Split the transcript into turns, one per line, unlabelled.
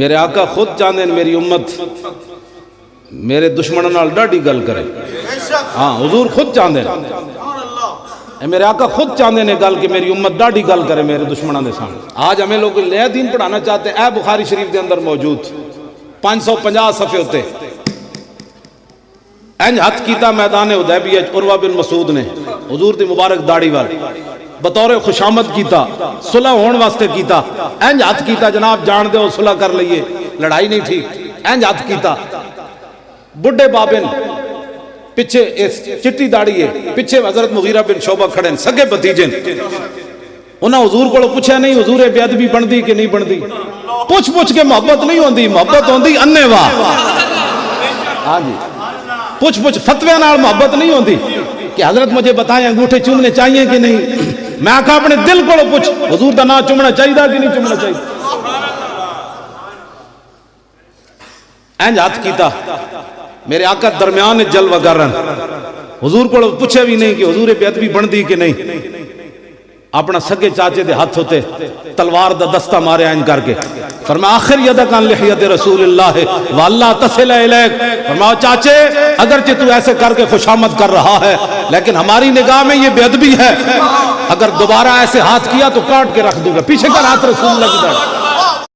میرے آقا خود چاہتے ہیں میری امت میرے دشمنوں نال ڈاڈی گل کرے. ہاں حضور خود چاہتے ہیں, میرے آقا خود چاہتے ہیں گل کہ میری امت ڈاڈی گل کرے میرے دشمنوں کے سامنے. آج ہمیں لوگ نیا دین پڑھانا چاہتے ہیں. اے بخاری شریف کے اندر موجود 550 صفحے ہوتے انج ہاتھ کیتا میدان حدیبیہ عروہ بن مسعود نے حضور دی مبارک داڑھی وال بطور خوشامد کیتا, صلح ہون واسطے کیتا. انج ہاتھ کیتا جناب جان دے ہو صلح کر لئیے, لڑائی نہیں ٹھیک. انج ہاتھ کیتا. بڑھے بابن پیچھے چٹی داڑھی ہے, پیچھے حضرت مغیرہ بن شعبہ کھڑے ہیں, سگے بتیجے. انہاں حضور کو پوچھا نہیں حضور بے ادبی بندی کہ نہیں بندی. پوچھ کے محبت نہیں ہوندی, محبت ہوندی انے واہ. ہاں جی پوچھ فتوے نال محبت نہیں ہوندی کہ حضرت مجھے بتائیں انگوٹھے چومنے چاہیے کہ نہیں. میں آقا اپنے دل کو پوچھ حضور دا نام چومنا چاہیے کہ نہیں چومنا چاہیے. انج ہاتھ کیتا میرے آقا درمیان جلوہ کر رہا. حضور کو پوچھے بھی نہیں کہ حضور بے ادبی بندی کہ نہیں. اپنا سگے چاچے دے ہاتھ ہوتے تلوار دا دستہ مارے آئین کر کے فرمایا آخر یدکان لحیت رسول اللہ واللہ تصل الیک. فرمایا چاچے اگرچہ تو ایسے کر کے خوشامد کر رہا ہے لیکن ہماری نگاہ میں یہ بے ادبی ہے. اگر دوبارہ ایسے ہاتھ کیا تو کاٹ کے رکھ دوں گا. پیچھے کر ہاتھ رسول اللہ کی طرف.